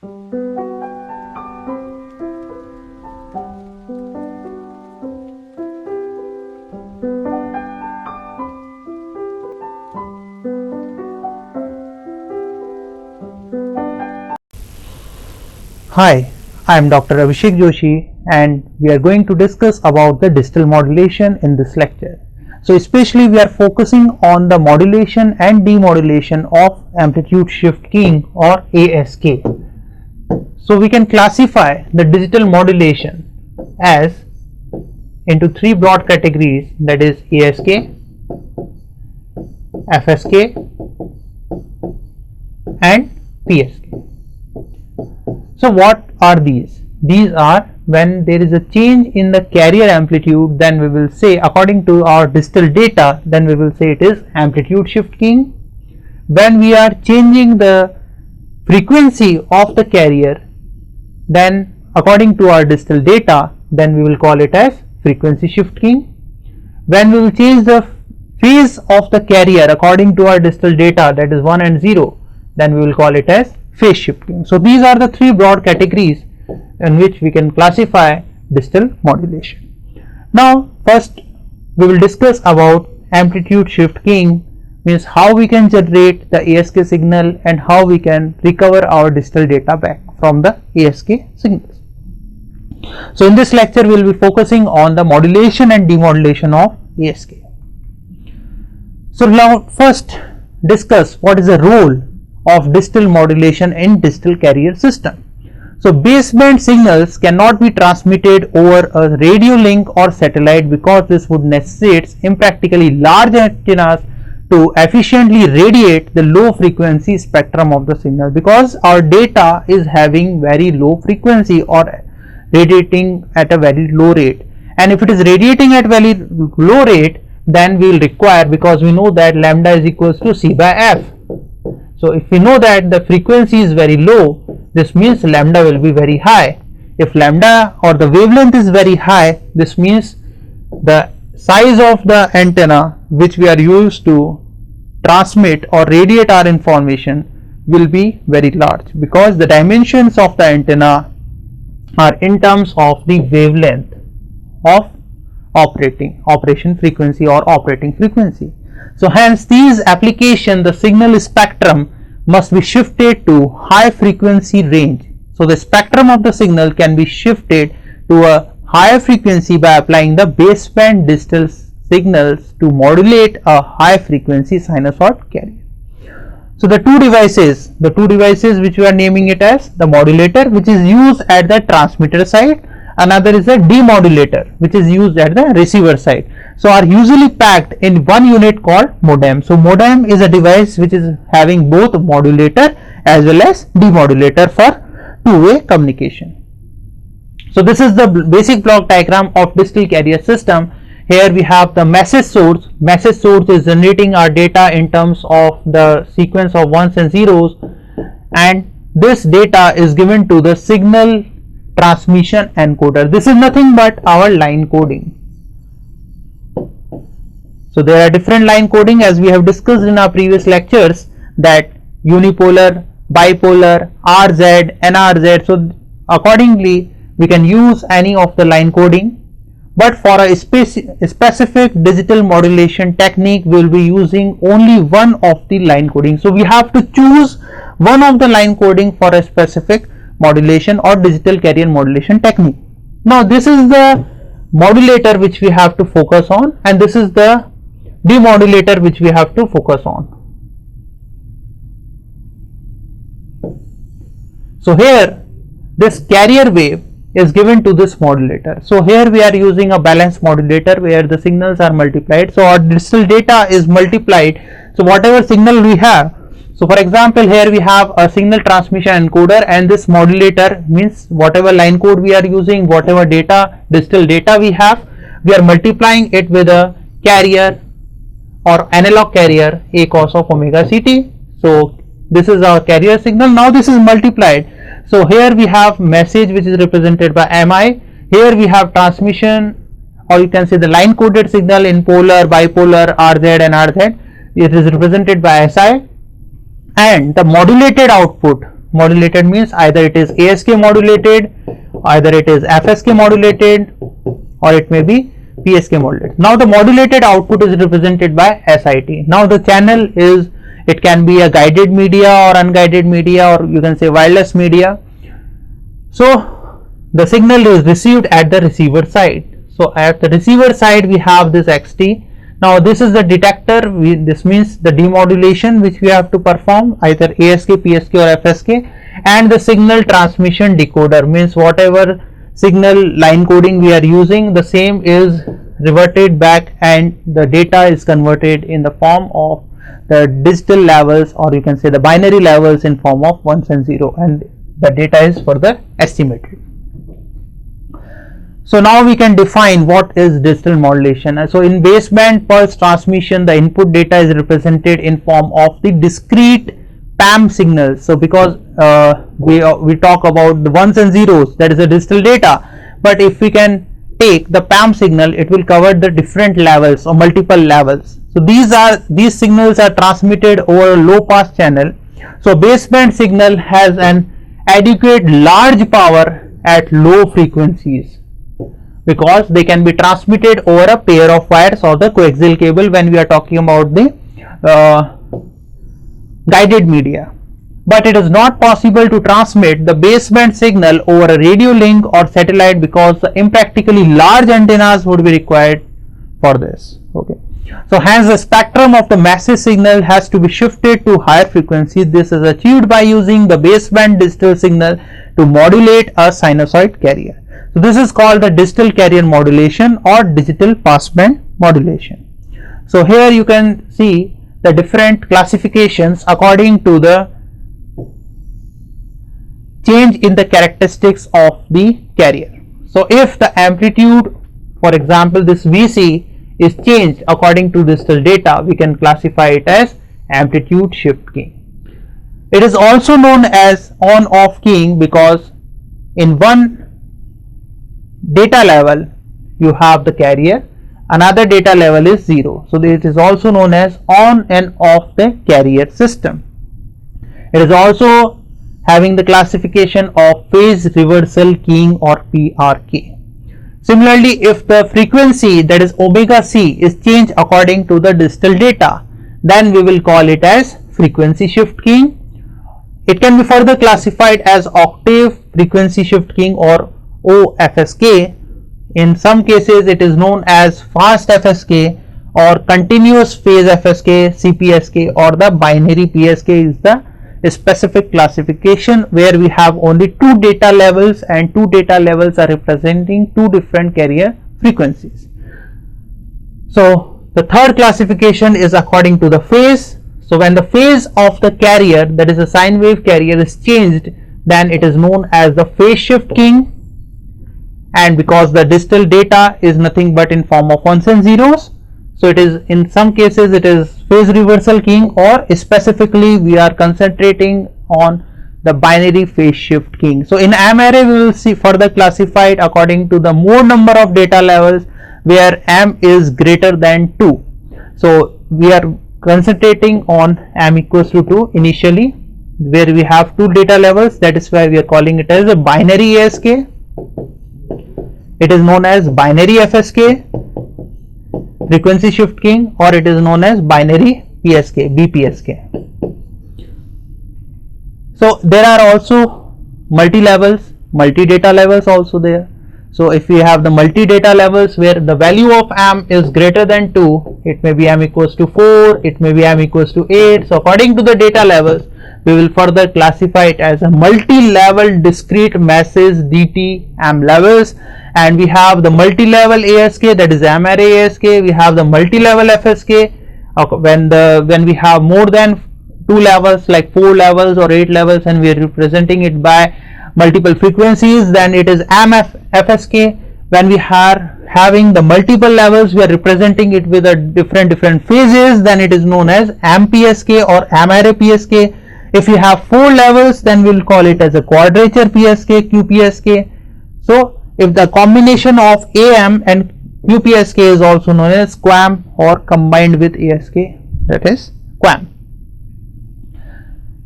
Hi, I am Dr. Abhishek Joshi and we are going to discuss about the digital modulation in this lecture. So especially we are focusing on the modulation and demodulation of amplitude shift keying or ASK. So we can classify the digital modulation as into three broad categories, that is ASK, FSK and PSK. So what are these? These are when there is a change in the carrier amplitude, then we will say, according to our digital data, then we will say it is amplitude shift keying. When we are changing the frequency of the carrier, then according to our digital data, then we will call it as frequency shift keying. When we will change the phase of the carrier according to our digital data, that is 1 and 0, then we will call it as phase shifting. So these are the three broad categories in which we can classify digital modulation. Now first we will discuss about amplitude shift keying, means how we can generate the ASK signal and how we can recover our digital data back from the ASK signals. So in this lecture we will be focusing on the modulation and demodulation of ASK. So now first discuss what is the role of digital modulation in digital carrier system. So baseband signals cannot be transmitted over a radio link or satellite because this would necessitate impractically large antennas to efficiently radiate the low frequency spectrum of the signal, because our data is having very low frequency or radiating at a very low rate, and if it is radiating at very low rate, then we will require, because we know that lambda is equals to C by F. So if we know that the frequency is very low, this means lambda will be very high. If lambda or the wavelength is very high, this means the size of the antenna which we are used to transmit or radiate our information will be very large, because the dimensions of the antenna are in terms of the wavelength of operation frequency or operating frequency. So hence these application, the signal spectrum must be shifted to high frequency range. So the spectrum of the signal can be shifted to a higher frequency by applying the baseband digital signals to modulate a high frequency sinusoid carrier. So the two devices which we are naming it as the modulator, which is used at the transmitter side, another is a demodulator which is used at the receiver side. So are usually packed in one unit called modem. So modem is a device which is having both modulator as well as demodulator for two-way communication. So this is the basic block diagram of digital carrier system. Here we have the message source. Message source is generating our data in terms of the sequence of ones and zeros, and this data is given to the signal transmission encoder. This is nothing but our line coding. So there are different line coding, as we have discussed in our previous lectures, that unipolar, bipolar, RZ, NRZ. So accordingly we can use any of the line coding, but for a specific digital modulation technique we will be using only one of the line coding. So we have to choose one of the line coding for a specific modulation or digital carrier modulation technique. Now this is the modulator which we have to focus on, and this is the demodulator which we have to focus on. So here this carrier wave is given to this modulator. So here we are using a balanced modulator where the signals are multiplied. So our digital data is multiplied. So whatever signal we have, so for example here we have a signal transmission encoder, and this modulator means whatever line code we are using, whatever data, digital data we have, we are multiplying it with a carrier or analog carrier A cos of omega ct. So this is our carrier signal. Now this is multiplied. So here we have message which is represented by mi. Here we have transmission, or you can say the line coded signal in polar, bipolar, RZ and RZ. It is represented by SI, and the modulated output modulated means either it is ASK modulated, either it is FSK modulated, or it may be PSK modulated. Now the modulated output is represented by SIT. Now the channel is, it can be a guided media or unguided media, or you can say wireless media. So the signal is received at the receiver side. So at the receiver side we have this XT. Now this is the detector, this means the demodulation which we have to perform, either ASK, PSK or FSK, and the signal transmission decoder means whatever signal line coding we are using, the same is reverted back and the data is converted in the form of the digital levels, or you can say the binary levels in form of 1s and 0, and the data is further estimated. So now we can define what is digital modulation. So in baseband pulse transmission, the input data is represented in form of the discrete PAM signals. So because we talk about the 1s and 0s, that is a digital data, but if we can take the PAM signal, it will cover the different levels or multiple levels. So these signals are transmitted over a low pass channel. So baseband signal has an adequate large power at low frequencies, because they can be transmitted over a pair of wires or the coaxial cable when we are talking about the guided media. But it is not possible to transmit the baseband signal over a radio link or satellite, because the impractically large antennas would be required for this. Okay. So hence the spectrum of the massive signal has to be shifted to higher frequency. This is achieved by using the baseband digital signal to modulate a sinusoid carrier. So this is called the digital carrier modulation or digital passband modulation. So here you can see the different classifications according to the change in the characteristics of the carrier. So if the amplitude, for example this VC, is changed according to digital data, we can classify it as amplitude shift keying. It is also known as on-off keying, because in one data level you have the carrier, another data level is 0. So it is also known as on and off the carrier system. It is also having the classification of phase reversal keying or PRK. Similarly, if the frequency, that is omega c, is changed according to the digital data, then we will call it as frequency shift keying. It can be further classified as octave frequency shift keying or OFSK. In some cases it is known as fast FSK or continuous phase FSK, CPSK, or the binary PSK is the specific classification, where we have only two data levels and two data levels are representing two different carrier frequencies. So the third classification is according to the phase. So when the phase of the carrier, that is a sine wave carrier, is changed, then it is known as the phase shift keying. And because the digital data is nothing but in form of 1s and 0s, so it is, in some cases it is phase reversal keying, or specifically we are concentrating on the binary phase shift keying. So in AM array we will see further classified according to the more number of data levels, where M is greater than 2. So we are concentrating on M equals to 2 initially, where we have two data levels. That is why we are calling it as a binary ASK. It is known as binary FSK, frequency shift keying, or it is known as binary PSK, BPSK. So there are also multi levels, multi data levels also there. So if we have the multi data levels where the value of M is greater than 2, it may be M equals to 4, it may be M equals to 8. So according to the data levels, we will further classify it as a multi-level discrete masses DT M levels. And we have the multi-level ASK, that is AM array ASK. We have the multi-level FSK. When we have more than 2 levels, like 4 levels or 8 levels, and we are representing it by multiple frequencies, then it is FSK. When we are having the multiple levels, we are representing it with a different phases, then it is known as AMPSK or AM array PSK. If you have 4 levels, then we will call it as a quadrature PSK, QPSK. So if the combination of AM and QPSK is also known as QAM, or combined with ASK, that is QAM.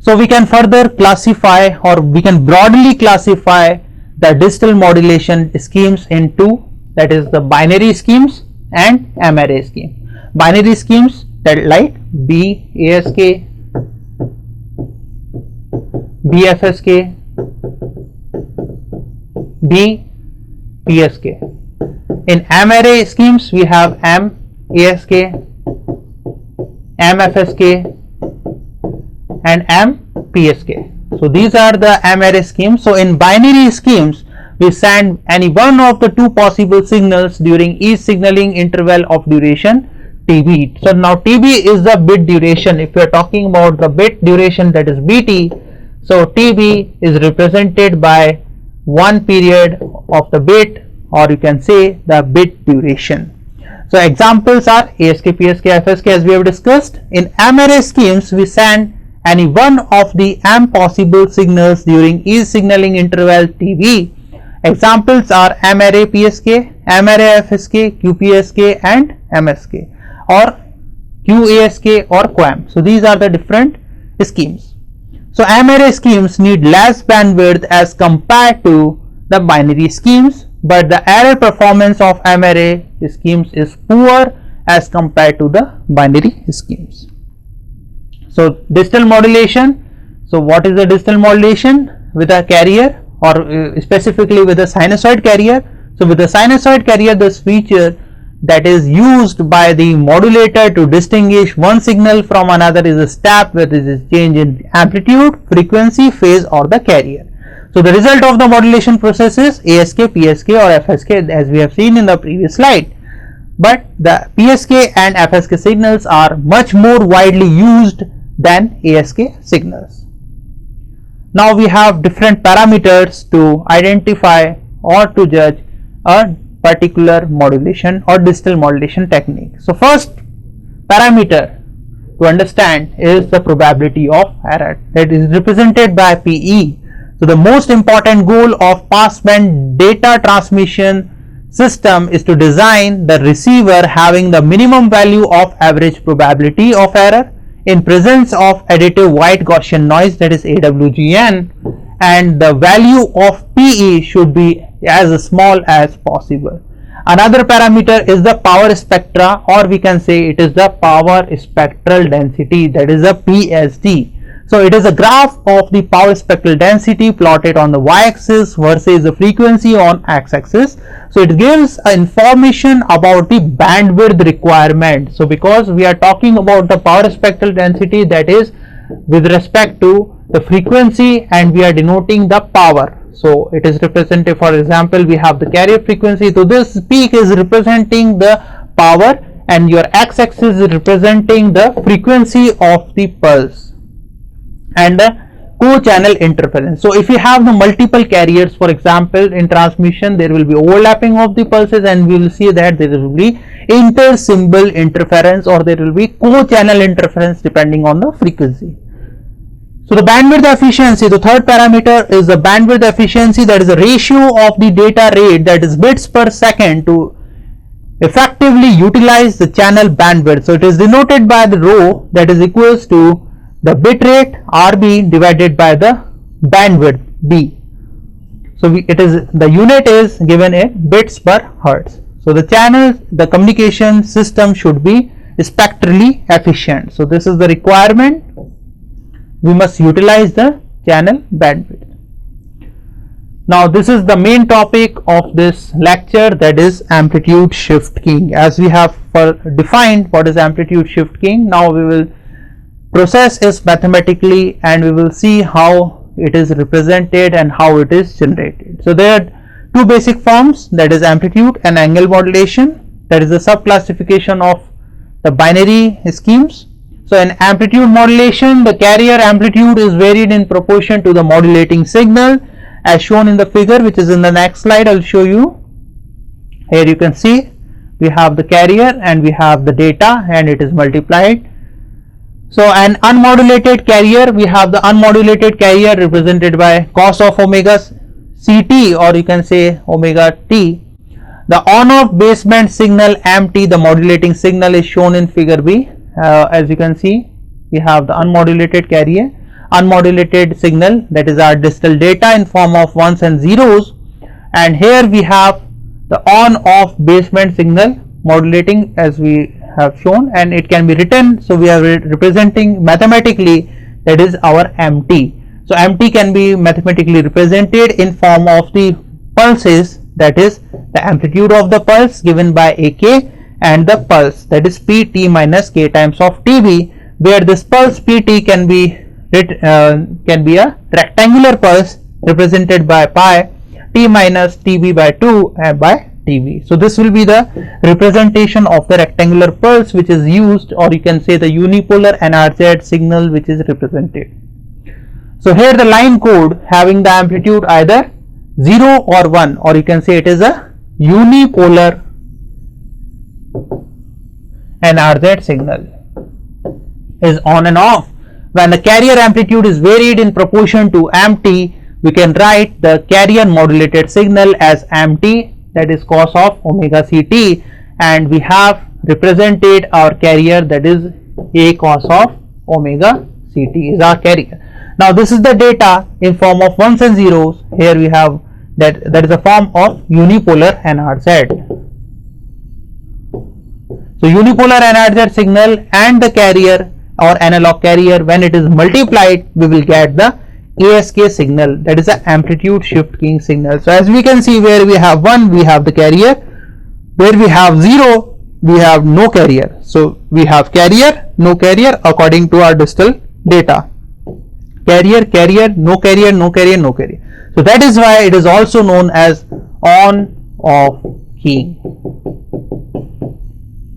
So we can further classify, or we can broadly classify the digital modulation schemes in two, that is the binary schemes and M-array scheme. Binary schemes that like BASK, BFSK, BPSK. In M-array schemes we have MASK, MFSK and MPSK. So these are the M-array schemes. So in binary schemes we send any one of the two possible signals during each signaling interval of duration TB. So now TB is the bit duration. If we are talking about the bit duration, that is BT, so TB is represented by one period of the bit, or you can say the bit duration. So examples are ASK, PSK, FSK, as we have discussed. In M-array schemes we send any one of the M possible signals during each signaling interval TB. Examples are M-array PSK, M-array FSK, QPSK and MSK, or QASK or QAM. So these are the different schemes. So M-array schemes need less bandwidth as compared to the binary schemes, but the error performance of M-array schemes is poor as compared to the binary schemes. So digital modulation. So what is the digital modulation? With a carrier, or specifically with a sinusoid carrier. So with the sinusoid carrier, this feature that is used by the modulator to distinguish one signal from another is a step where there is change in amplitude, frequency, phase or the carrier. So the result of the modulation process is ASK, PSK or FSK, as we have seen in the previous slide. But the PSK and FSK signals are much more widely used than ASK signals. Now we have different parameters to identify or to judge a particular modulation or digital modulation technique. So first parameter to understand is the probability of error, that is represented by PE. So the most important goal of passband data transmission system is to design the receiver having the minimum value of average probability of error in presence of additive white Gaussian noise, that is AWGN, and the value of PE should be as small as possible. Another parameter is the power spectra, or we can say it is the power spectral density, that is a PSD. So it is a graph of the power spectral density plotted on the y-axis versus the frequency on x-axis. So it gives information about the bandwidth requirement. So because we are talking about the power spectral density, that is with respect to the frequency, and we are denoting the power. So it is represented, for example, we have the carrier frequency. So this peak is representing the power and your x-axis is representing the frequency of the pulse and the co-channel interference. So if you have the multiple carriers, for example, in transmission there will be overlapping of the pulses, and we will see that there will be inter-symbol interference or there will be co-channel interference depending on the frequency. So the bandwidth efficiency, the third parameter is the bandwidth efficiency, that is the ratio of the data rate, that is bits per second, to effectively utilize the channel bandwidth. So it is denoted by the rho, that is equals to the bit rate RB divided by the bandwidth B. So it is, the unit is given in bits per hertz. So the channel, the communication system should be spectrally efficient. So this is the requirement. We must utilize the channel bandwidth. Now this is the main topic of this lecture, that is amplitude shift keying. As we have defined what is amplitude shift keying, now we will process it mathematically and we will see how it is represented and how it is generated. So there are two basic forms, that is amplitude and angle modulation, that is the subclassification of the binary schemes. So in amplitude modulation, the carrier amplitude is varied in proportion to the modulating signal, as shown in the figure which is in the next slide. I will show you. Here you can see we have the carrier and we have the data and it is multiplied. So an unmodulated carrier, we have the unmodulated carrier represented by cos of omega CT, or you can say omega t. The on-off baseband signal MT, the modulating signal, is shown in figure B. As you can see, we have the unmodulated carrier. unmodulated signal, that is our digital data in form of ones and zeros, and here we have the on off baseband signal modulating as we have shown, and it can be written, so we are representing mathematically, that is our MT. So MT can be mathematically represented in form of the pulses, that is the amplitude of the pulse given by AK, and the pulse, that is PT minus K times of TB, where this pulse PT can be a rectangular pulse represented by pi T minus TB by 2 and by TB. So this will be the representation of the rectangular pulse which is used, or you can say the unipolar NRZ signal which is represented. So here the line code having the amplitude either 0 or 1, or you can say it is a unipolar NRZ signal, is on and off. When the carrier amplitude is varied in proportion to MT, we can write the carrier modulated signal as MT, that is cos of omega CT, and we have represented our carrier, that is A cos of omega CT is our carrier. Now this is the data in form of ones and zeros. Here we have that is a form of unipolar NRZ. So unipolar NRZ signal and the carrier or analog carrier, when it is multiplied, we will get the ASK signal, that is the amplitude shift keying signal. So as we can see, where we have 1, we have the carrier, where we have 0, we have no carrier. So we have carrier, no carrier according to our digital data. Carrier, carrier, no carrier, no carrier, no carrier. So that is why it is also known as on-off keying.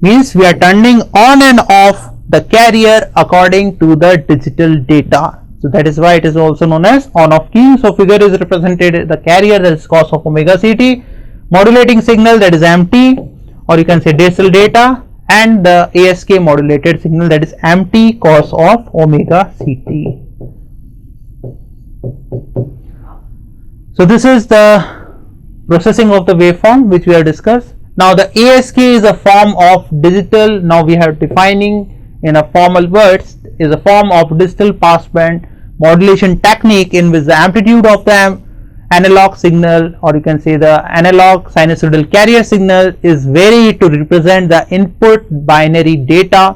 Means we are turning on and off the carrier according to the digital data. So that is why it is also known as on-off keying. So figure is represented the carrier, that is cos of omega CT, modulating signal, that is MT, or you can say digital data, and the ASK modulated signal, that is MT cos of omega CT. So this is the processing of the waveform which we have discussed. Now the ASK is a form of digital, now we are defining in a formal words, is a form of digital passband modulation technique in which the amplitude of the analog signal, or you can say the analog sinusoidal carrier signal, is varied to represent the input binary data.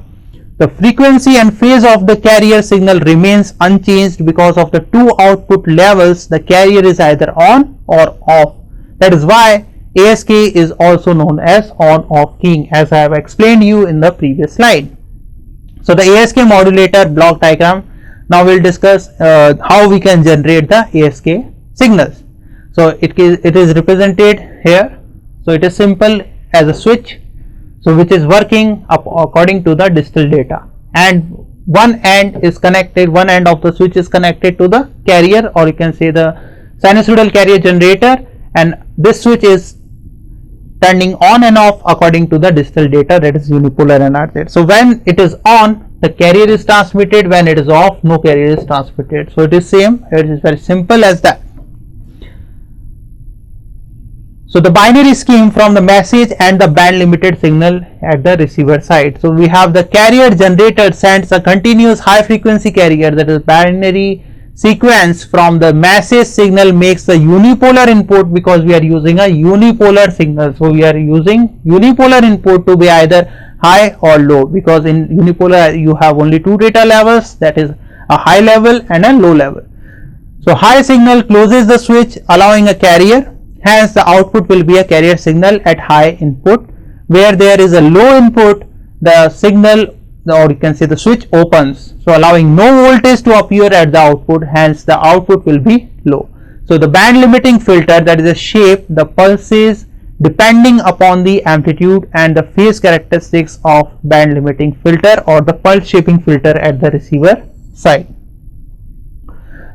The frequency and phase of the carrier signal remains unchanged because of the two output levels. The carrier is either on or off. That is why ASK is also known as on-off keying, as I have explained you in the previous slide. So the ASK modulator block diagram. Now we will discuss how we can generate the ASK signals. So it is represented here. So it is simple as a switch, so which is working according to the digital data, and one end is connected, one end of the switch is connected to the carrier, or you can say the sinusoidal carrier generator, and this switch is turning on and off according to the digital data, that is unipolar NRZ. So when it is on, the carrier is transmitted, when it is off, no carrier is transmitted. So it is same, it is very simple as that. So the binary scheme from the message and the band limited signal at the receiver side. So we have the carrier generator sends a continuous high frequency carrier, that is binary sequence from the message signal, makes the unipolar input, because we are using a unipolar signal. So we are using unipolar input to be either high or low, because in unipolar you have only two data levels, that is a high level and a low level. So high signal closes the switch allowing a carrier, hence the output will be a carrier signal at high input. Where there is a low input, the signal, or you can say the switch opens, so allowing no voltage to appear at the output, hence the output will be low. So the band limiting filter, that is a shape the pulses depending upon the amplitude and the phase characteristics of band limiting filter or the pulse shaping filter at the receiver side.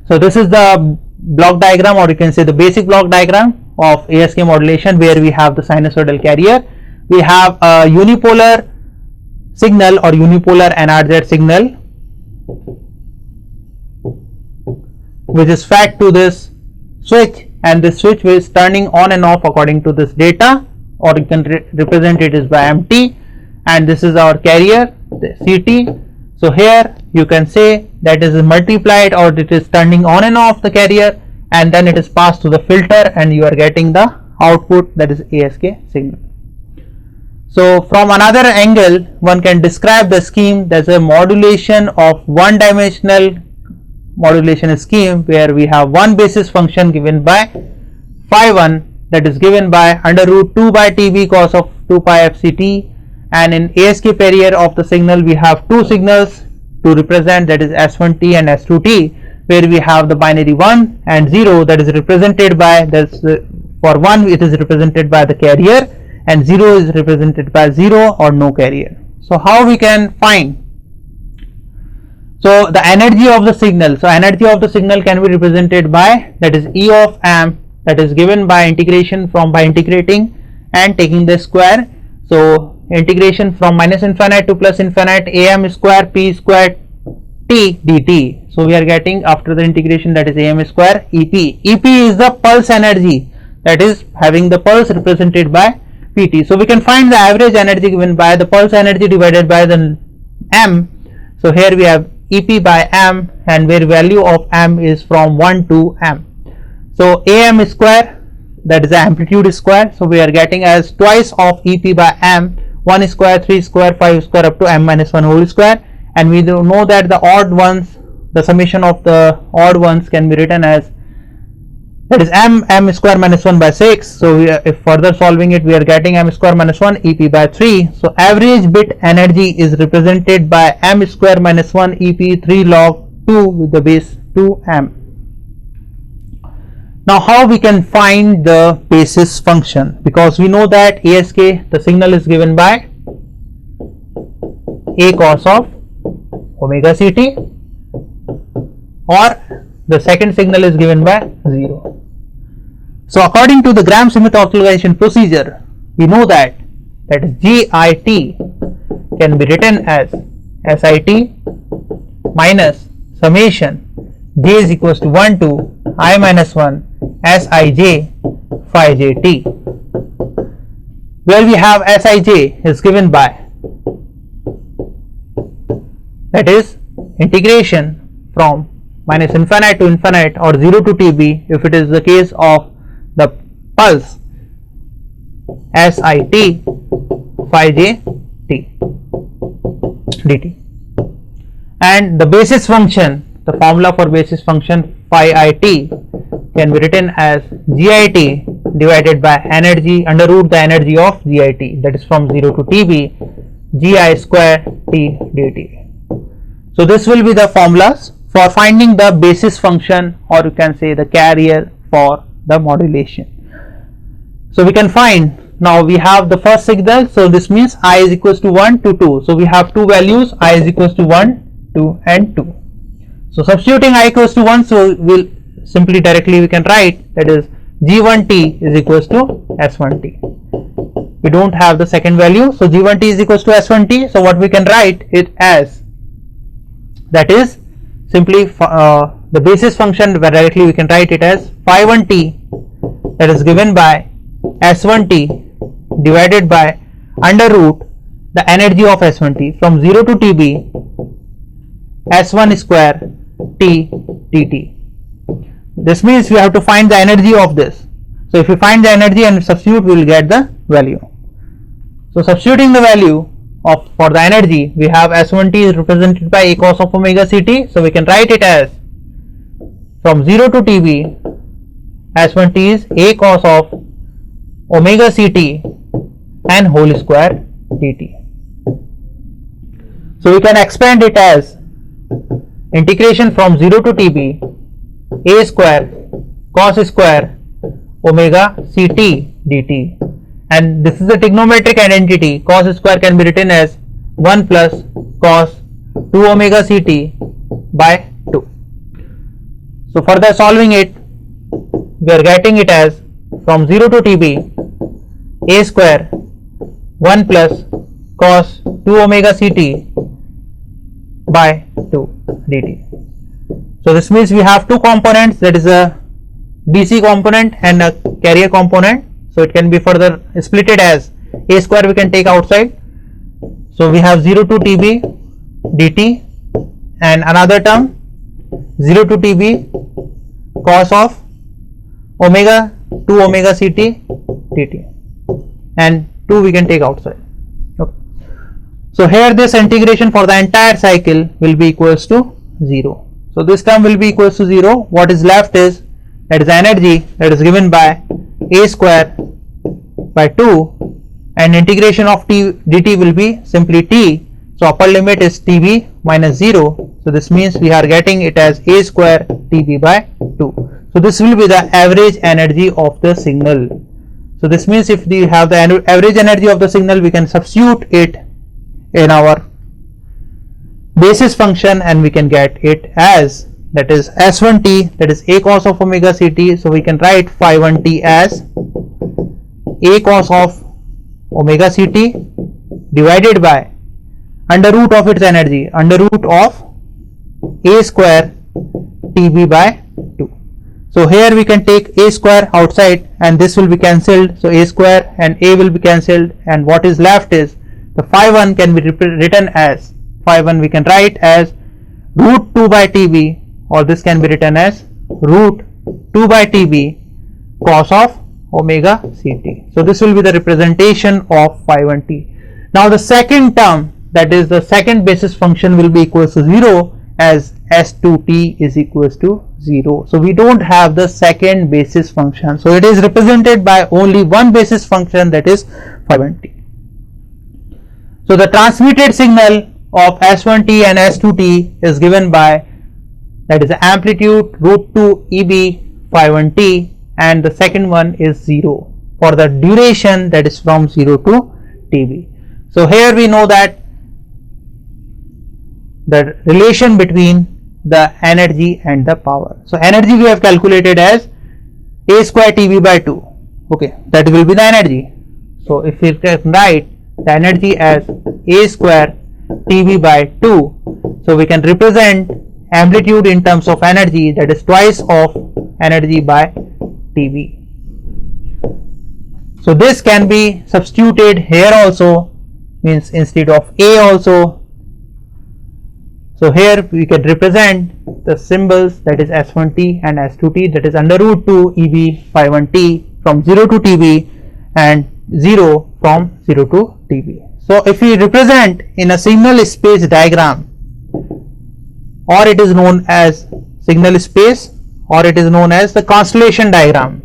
So this is the block diagram, or you can say the basic block diagram of ASK modulation, where we have the sinusoidal carrier, we have a unipolar signal or unipolar NRZ signal which is fed to this switch, and this switch is turning on and off according to this data, or you can represent it as by MT, and this is our carrier, the CT. So here you can say that is multiplied or it is turning on and off the carrier, and then it is passed to the filter and you are getting the output, that is ASK signal. So from another angle one can describe the scheme as a modulation of one dimensional modulation scheme, where we have one basis function given by phi1, that is given by under root 2 by TB cos of 2 pi fct, and in ASK carrier of the signal we have two signals to represent, that is S1t and S2t, where we have the binary 1 and 0, that is represented by this, for 1 it is represented by the carrier and 0 is represented by 0 or no carrier. So how we can find? So the energy of the signal, so energy of the signal can be represented by, that is E of amp, that is given by integration from, by integrating and taking the square. So integration from minus infinite to plus infinite am square p square t dt. So we are getting after the integration, that is am square ep. Ep is the pulse energy, that is having the pulse represented by pt. So we can find the average energy given by the pulse energy divided by the m. So here we have ep by m, and where value of m is from 1 to m. So am square, that is the amplitude square, so we are getting as twice of ep by m, 1 square, 3 square, 5 square up to m minus 1 whole square, and we do know that the odd ones, the summation of the odd ones can be written as, that is m square minus 1 by 6. So we are, if further solving it, we are getting m square minus 1 ep by 3. So average bit energy is represented by m square minus 1 ep 3 log 2 with the base 2 m. Now how we can find the basis function? Because we know that ASK, the signal is given by A cos of omega ct, or the second signal is given by 0. So according to the Gram-Schmidt optimization procedure, we know that is GIT can be written as SIT minus summation j is equals to 1 to I minus 1 Sij phi jt, where we have Sij is given by, that is integration from minus infinite to infinite or 0 to TB if it is the case of the pulse, SIT phi j t dt, and the basis function, the formula for basis function phi it can be written as GIT divided by energy under root the energy of GIT, that is from 0 to TB GI square t dt. So this will be the formulas for finding the basis function, or you can say the carrier for the modulation. So we can find, now we have the first signal, so this means I is equals to 1 to 2. So we have two values, I is equals to 1, 2 and 2. So substituting I equals to 1, so we'll simply directly we can write, that is G1t is equals to S1t. We don't have the second value, so G1t is equals to S1t. So what we can write it as, that is simply the basis function, where directly we can write it as phi 1t, that is given by S1t divided by under root the energy of S1t from 0 to TB S1 square t dt. This means we have to find the energy of this. So if we find the energy and substitute, we will get the value. So substituting the value of for the energy, we have S1t is represented by A cos of omega ct. So we can write it as from 0 to TB S1t is A cos of omega ct and whole square dt. So we can expand it as integration from 0 to TB A square cos square omega ct dt, and this is the trigonometric identity. Cos square can be written as 1 plus cos 2 omega ct by 2. So further solving it, we are getting it as from 0 to TB A square 1 plus cos 2 omega ct by 2 dt. So this means we have two components, that is a DC component and a carrier component. So it can be further splitted as A square we can take outside. So we have 0 to TB dt and another term 0 to TB cos of omega 2 omega Ct dt, and 2 we can take outside. Okay. So here this integration for the entire cycle will be equals to 0. So this term will be equals to 0. What is left is, that is energy that is given by a square by 2, and integration of t dt will be simply t. So upper limit is Tb minus 0. So this means we are getting it as a square Tb by 2. So this will be the average energy of the signal. So this means if we have the average energy of the signal, we can substitute it in our basis function and we can get it as, that is S1t, that is a cos of omega Ct. So we can write phi 1t as a cos of omega Ct divided by under root of its energy, under root of a square Tb by 2. So here we can take a square outside and this will be cancelled. So a square and a will be cancelled, and what is left is the phi 1 can be written as, phi 1 we can write as root 2 by Tb, or this can be written as root 2 by Tb cos of omega Ct. So this will be the representation of phi 1t. Now the second term, that is the second basis function, will be equals to 0 as S2t is equals to 0. So we don't have the second basis function. So it is represented by only one basis function, that is phi 1t. So the transmitted signal of S1t and S2t is given by, that is the amplitude root 2 Eb phi 1t, and the second one is 0 for the duration, that is from 0 to Tb. So here we know that the relation between the energy and the power. So energy we have calculated as a square Tb by 2. Okay, that will be the energy. So if we can write the energy as a square Tb by 2, so we can represent amplitude in terms of energy, that is twice of energy by Tb. So this can be substituted here also, means instead of a also. So here we can represent the symbols, that is S1t and S2t, that is under root 2 Eb phi 1t from 0 to Tb and 0 from 0 to Tb. So if we represent in a signal space diagram, or it is known as signal space, or it is known as the constellation diagram,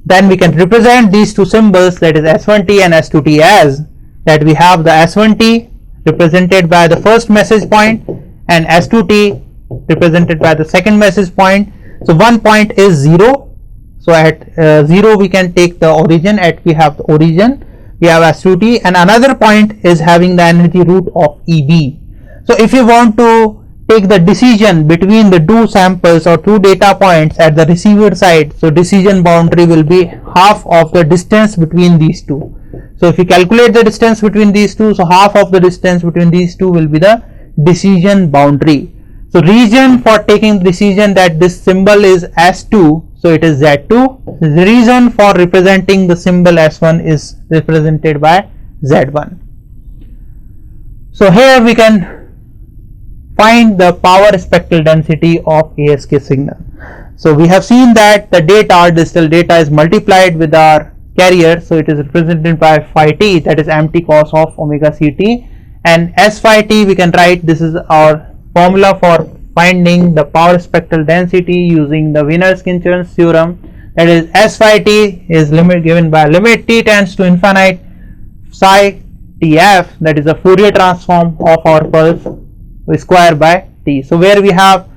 then we can represent these two symbols, that is S1t and S2t, as that we have the S1t represented by the first message point and S2t represented by the second message point. So one point is 0. So at 0 we can take the origin, at we have the origin, we have S2t, and another point is having the energy root of Eb. So if you want to take the decision between the two samples or two data points at the receiver side, so decision boundary will be half of the distance between these two. So if you calculate the distance between these two, so half of the distance between these two will be the decision boundary. So region for taking decision that this symbol is S2, so it is Z2. The reason for representing the symbol S1 is represented by Z1. So here we can find the power spectral density of ASK signal. So we have seen that the data, digital data, is multiplied with our carrier, so it is represented by phi t, that is mt cos of omega Ct, and S phi t we can write, this is our formula for finding the power spectral density using the Wiener-Khinchin's theorem, that is S phi t is limit given by limit t tends to infinite psi tf, that is the Fourier transform of our pulse square by t. So where we have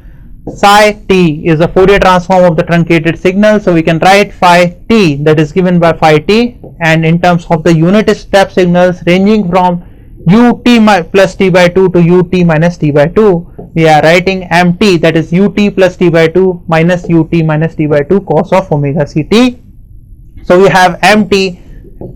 psi t is the Fourier transform of the truncated signal, so we can write phi t, that is given by phi t, and in terms of the unit step signals ranging from ut plus t by 2 to ut minus t by 2, we are writing mt, that is ut plus t by 2 minus ut minus t by 2 cos of omega Ct. So we have mt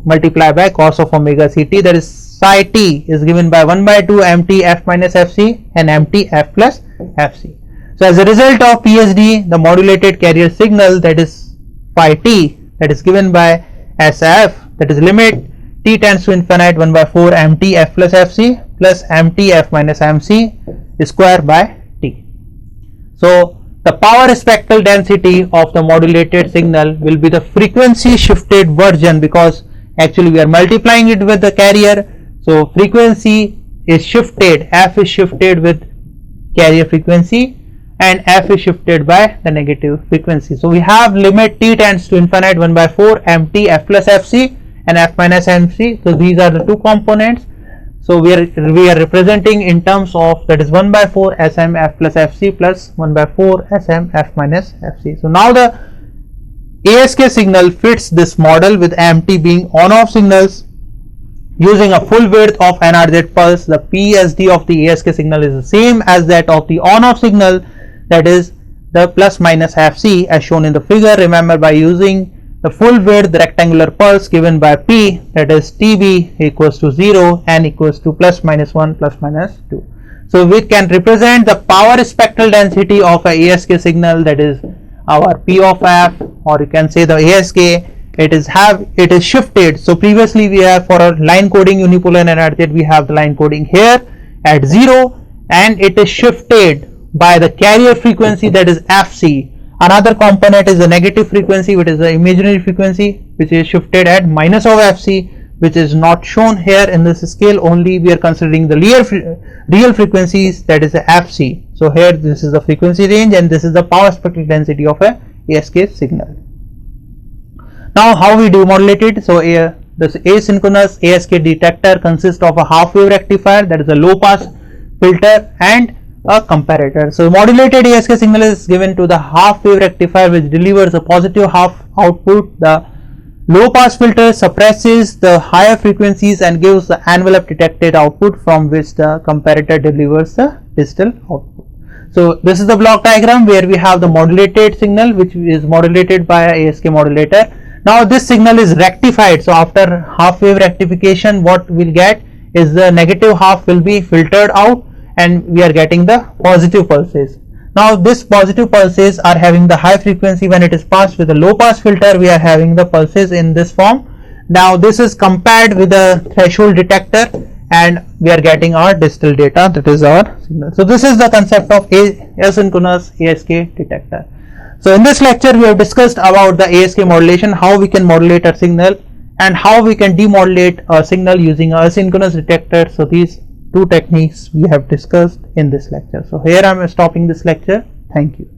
multiplied by cos of omega Ct, that is psi t is given by 1 by 2 mt f minus fc and mt f plus fc. So as a result of PSD, the modulated carrier signal, that is phi t, that is given by SF, that is limit t tends to infinite 1 by 4 mt f plus fc plus mt f minus mc square by t. So the power spectral density of the modulated signal will be the frequency shifted version, because actually we are multiplying it with the carrier. So frequency is shifted, f is shifted with carrier frequency and f is shifted by the negative frequency. So we have limit t tends to infinite 1 by 4 mt f plus fc and f minus mc. So these are the two components. So we are representing in terms of, that is 1 by 4 sm f plus fc plus 1 by 4 sm f minus fc. So now the ASK signal fits this model with mt being on off signals. Using a full width of NRZ pulse, the PSD of the ASK signal is the same as that of the on off signal, that is the plus minus half c as shown in the figure. Remember, by using the full width rectangular pulse given by P, that is TB equals to 0, N equals to plus minus 1 plus minus 2. So we can represent the power spectral density of a ASK signal, that is our P of f, or you can say the ASK, it is shifted. So previously we have, for our line coding unipolar NRZ, we have the line coding here at 0, and it is shifted by the carrier frequency, that is fc. Another component is the negative frequency, which is the imaginary frequency, which is shifted at minus of fc, which is not shown here in this scale. Only we are considering the real frequencies, that is the fc. So here this is the frequency range and this is the power spectral density of a ASK signal. Now how we demodulate it? So this asynchronous ASK detector consists of a half wave rectifier, that is a low pass filter, and a comparator. So modulated ASK signal is given to the half wave rectifier, which delivers a positive half output. The low pass filter suppresses the higher frequencies and gives the envelope detected output, from which the comparator delivers the digital output. So this is the block diagram where we have the modulated signal, which is modulated by a ASK modulator. Now this signal is rectified. So after half wave rectification, what we'll get is the negative half will be filtered out and we are getting the positive pulses. Now this positive pulses are having the high frequency. When it is passed with a low pass filter, we are having the pulses in this form. Now this is compared with a threshold detector and we are getting our digital data, that is our signal. So this is the concept of asynchronous ASK detector. So in this lecture we have discussed about the ASK modulation, how we can modulate a signal and how we can demodulate a signal using a asynchronous detector. So these two techniques we have discussed in this lecture. So here I am stopping this lecture. Thank you.